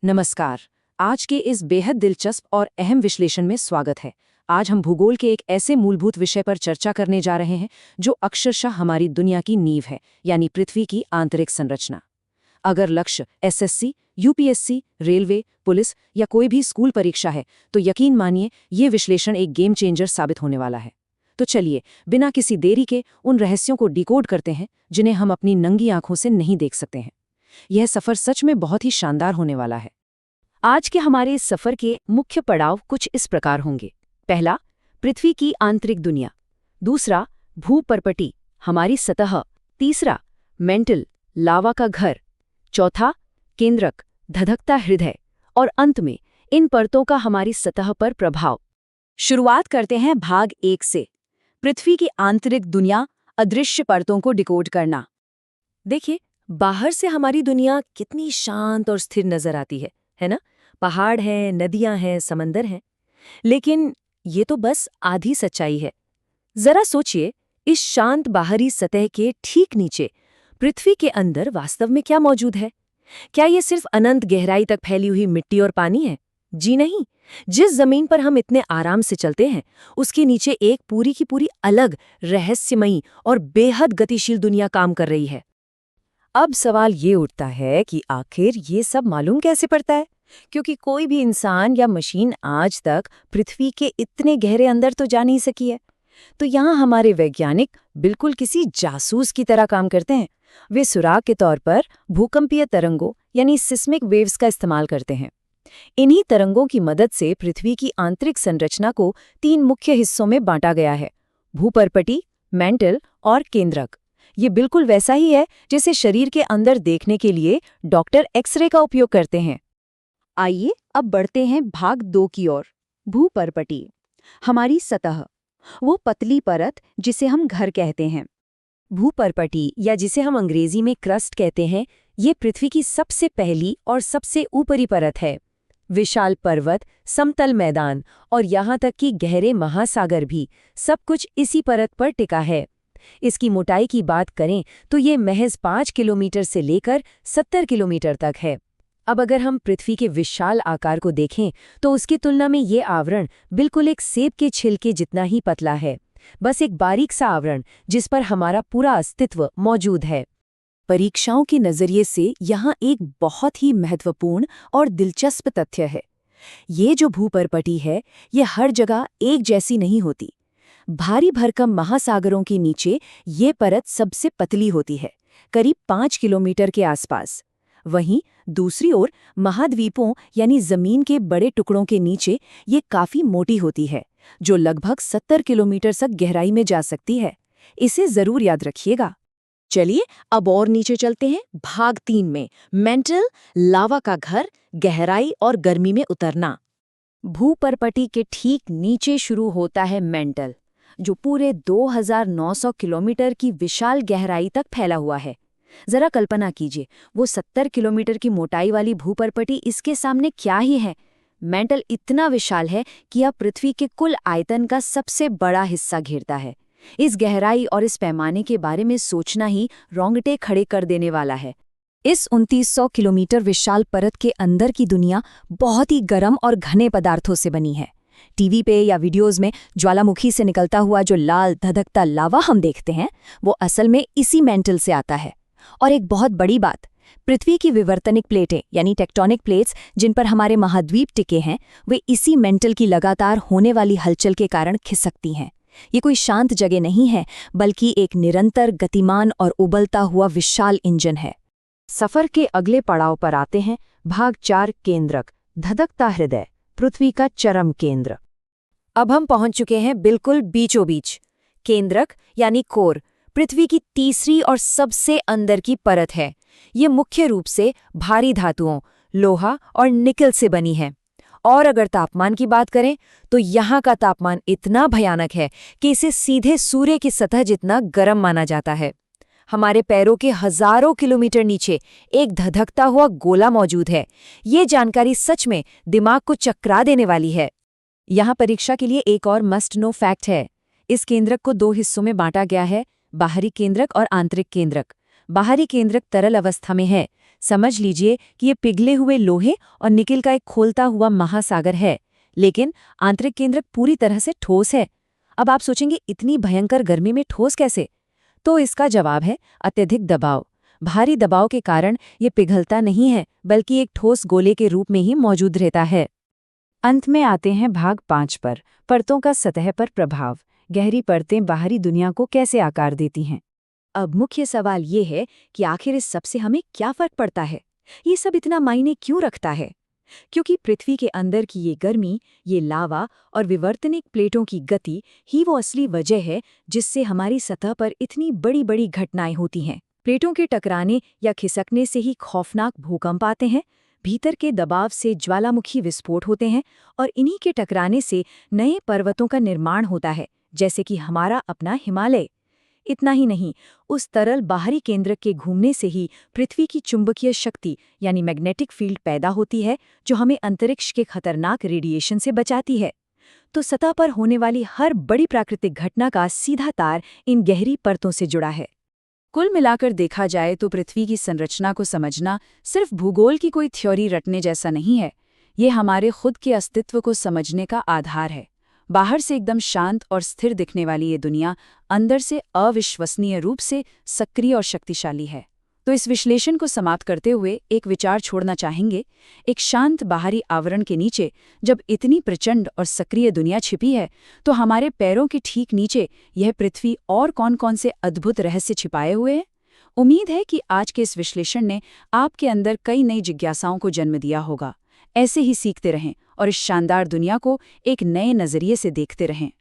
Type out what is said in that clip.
नमस्कार। आज के इस बेहद दिलचस्प और अहम विश्लेषण में स्वागत है। आज हम भूगोल के एक ऐसे मूलभूत विषय पर चर्चा करने जा रहे हैं जो अक्षरशः हमारी दुनिया की नींव है, यानी पृथ्वी की आंतरिक संरचना। अगर लक्ष्य एसएससी, यूपीएससी, रेलवे, पुलिस या कोई भी स्कूल परीक्षा है, तो यकीन मानिए ये विश्लेषण एक गेम चेंजर साबित होने वाला है। तो चलिए, बिना किसी देरी के उन रहस्यों को डिकोड करते हैं जिन्हें हम अपनी नंगी आंखों से नहीं देख सकते हैं। यह सफर सच में बहुत ही शानदार होने वाला है। आज के हमारे इस सफर के मुख्य पड़ाव कुछ इस प्रकार होंगे। पहला, पृथ्वी की आंतरिक दुनिया। दूसरा, भूपर्पटी, हमारी सतह। तीसरा, मेंटल, लावा का घर। चौथा, केंद्रक, धधकता हृदय। और अंत में इन परतों का हमारी सतह पर प्रभाव। शुरुआत करते हैं भाग 1 से, पृथ्वी की आंतरिक दुनिया, अदृश्य परतों को डिकोड करना। देखिए, बाहर से हमारी दुनिया कितनी शांत और स्थिर नजर आती है ना? पहाड़ हैं, नदियां हैं, समंदर हैं। लेकिन ये तो बस आधी सच्चाई है। जरा सोचिए, इस शांत बाहरी सतह के ठीक नीचे पृथ्वी के अंदर वास्तव में क्या मौजूद है? क्या ये सिर्फ अनंत गहराई तक फैली हुई मिट्टी और पानी है? जी नहीं। जिस जमीन पर हम इतने आराम से चलते हैं, उसके नीचे एक पूरी की पूरी अलग, रहस्यमयी और बेहद गतिशील दुनिया काम कर रही है। अब सवाल ये उठता है कि आखिर ये सब मालूम कैसे पड़ता है? क्योंकि कोई भी इंसान या मशीन आज तक पृथ्वी के इतने गहरे अंदर तो जा नहीं सकी है। तो यहाँ हमारे वैज्ञानिक बिल्कुल किसी जासूस की तरह काम करते हैं। वे सुराग के तौर पर भूकंपीय तरंगों यानी सिस्मिक वेव्स का इस्तेमाल करते हैं। इन्हीं तरंगों की मदद से पृथ्वी की आंतरिक संरचना को 3 मुख्य हिस्सों में बांटा गया है: भूपर्पटी, मेंटल और केंद्रक। ये बिल्कुल वैसा ही है जैसे शरीर के अंदर देखने के लिए डॉक्टर एक्सरे का उपयोग करते हैं। आइए अब बढ़ते हैं भाग 2 की ओर। भूपर्पटी, हमारी सतह, वो पतली परत जिसे हम घर कहते हैं। भूपर्पटी, या जिसे हम अंग्रेजी में क्रस्ट कहते हैं, ये पृथ्वी की सबसे पहली और सबसे ऊपरी परत है। विशाल पर्वत, समतल मैदान और यहाँ तक कि गहरे महासागर भी, सब कुछ इसी परत पर टिका है। इसकी मोटाई की बात करें तो ये महज 5 किलोमीटर से लेकर 70 किलोमीटर तक है। अब अगर हम पृथ्वी के विशाल आकार को देखें तो उसकी तुलना में ये आवरण बिल्कुल एक सेब के छिलके जितना ही पतला है। बस एक बारीक सा आवरण जिस पर हमारा पूरा अस्तित्व मौजूद है। परीक्षाओं के नजरिए से यहाँ एक बहुत ही महत्वपूर्ण और दिलचस्प तथ्य है। ये जो भूपर्पटी है, ये हर जगह एक जैसी नहीं होती। भारी भरकम महासागरों के नीचे ये परत सबसे पतली होती है, करीब 5 किलोमीटर के आसपास। वहीं दूसरी ओर महाद्वीपों यानी जमीन के बड़े टुकड़ों के नीचे ये काफी मोटी होती है, जो लगभग 70 किलोमीटर तक गहराई में जा सकती है। इसे जरूर याद रखिएगा। चलिए अब और नीचे चलते हैं भाग 3 में, मेंटल, लावा का घर, गहराई और गर्मी में उतरना। भूपर्पटी के ठीक नीचे शुरू होता है मेंटल, जो पूरे 2900 किलोमीटर की विशाल गहराई तक फैला हुआ है। जरा कल्पना कीजिए, वो 70 किलोमीटर की मोटाई वाली भूपर्पटी इसके सामने क्या ही है। मेंटल इतना विशाल है कि यह पृथ्वी के कुल आयतन का सबसे बड़ा हिस्सा घेरता है। इस गहराई और इस पैमाने के बारे में सोचना ही रोंगटे खड़े कर देने वाला है। इस 2900 किलोमीटर विशाल परत के अंदर की दुनिया बहुत ही गर्म और घने पदार्थों से बनी है। टीवी पे या वीडियोस में ज्वालामुखी से निकलता हुआ जो लाल धधकता लावा हम देखते हैं, वो असल में इसी मेंटल से आता है। और एक बहुत बड़ी बात, पृथ्वी की विवर्तनिक प्लेटें यानी टेक्टोनिक प्लेट्स जिन पर हमारे महाद्वीप टिके हैं, वे इसी मेंटल की लगातार होने वाली हलचल के कारण खिसकती हैं। ये कोई शांत जगह नहीं है, बल्कि एक निरंतर गतिमान और उबलता हुआ विशाल इंजन है। सफर के अगले पड़ाव पर आते हैं, भाग 4, केंद्रक, धधकता हृदय, पृथ्वी का चरम केंद्र। अब हम पहुंच चुके हैं बिल्कुल बीचों बीच। केंद्रक यानी कोर पृथ्वी की तीसरी और सबसे अंदर की परत है। ये मुख्य रूप से भारी धातुओं, लोहा और निकल से बनी है। और अगर तापमान की बात करें तो यहाँ का तापमान इतना भयानक है कि इसे सीधे सूर्य की सतह जितना गर्म माना जाता है। हमारे पैरों के हजारों किलोमीटर नीचे एक धधकता हुआ गोला मौजूद है। ये जानकारी सच में दिमाग को चकरा देने वाली है। यहाँ परीक्षा के लिए एक और मस्ट नो फैक्ट है। इस केंद्रक को 2 हिस्सों में बांटा गया है, बाहरी केंद्रक और आंतरिक केंद्रक। बाहरी केंद्रक तरल अवस्था में है, समझ लीजिए कि ये पिघले हुए लोहे और निकिल का एक खोलता हुआ महासागर है, लेकिन आंतरिक केंद्रक पूरी तरह से ठोस है। अब आप सोचेंगे इतनी भयंकर गर्मी में ठोस कैसे? तो इसका जवाब है अत्यधिक दबाव। भारी दबाव के कारण ये पिघलता नहीं है, बल्कि एक ठोस गोले के रूप में ही मौजूद रहता है। अंत में आते हैं भाग 5 पर, परतों का सतह पर प्रभाव। गहरी परतें बाहरी दुनिया को कैसे आकार देती हैं? अब मुख्य सवाल ये है कि आखिर इस सब से हमें क्या फर्क पड़ता है? ये सब इतना मायने क्यों रखता है? क्योंकि पृथ्वी के अंदर की ये गर्मी, ये लावा और विवर्तनिक प्लेटों की गति ही वो असली वजह है जिससे हमारी सतह पर इतनी बड़ी बड़ी घटनाएं होती हैं। प्लेटों के टकराने या खिसकने से ही खौफनाक भूकंप आते हैं, भीतर के दबाव से ज्वालामुखी विस्फोट होते हैं और इन्हीं के टकराने से नए पर्वतों का निर्माण होता है, जैसे कि हमारा अपना हिमालय। इतना ही नहीं, उस तरल बाहरी केंद्रक के घूमने से ही पृथ्वी की चुंबकीय शक्ति यानी मैग्नेटिक फील्ड पैदा होती है, जो हमें अंतरिक्ष के खतरनाक रेडिएशन से बचाती है। तो सतह पर होने वाली हर बड़ी प्राकृतिक घटना का सीधा तार इन गहरी परतों से जुड़ा है। कुल मिलाकर देखा जाए तो पृथ्वी की संरचना को समझना सिर्फ भूगोल की कोई थ्योरी रटने जैसा नहीं है, ये हमारे खुद के अस्तित्व को समझने का आधार है। बाहर से एकदम शांत और स्थिर दिखने वाली ये दुनिया अंदर से अविश्वसनीय रूप से सक्रिय और शक्तिशाली है। तो इस विश्लेषण को समाप्त करते हुए एक विचार छोड़ना चाहेंगे। एक शांत बाहरी आवरण के नीचे जब इतनी प्रचंड और सक्रिय दुनिया छिपी है, तो हमारे पैरों के ठीक नीचे यह पृथ्वी और कौन-कौन से अद्भुत रहस्य छिपाए हुए हैं। उम्मीद है कि आज के इस विश्लेषण ने आपके अंदर कई नई जिज्ञासाओं को जन्म दिया होगा। ऐसे ही सीखते रहें और इस शानदार दुनिया को एक नए नजरिए से देखते रहें।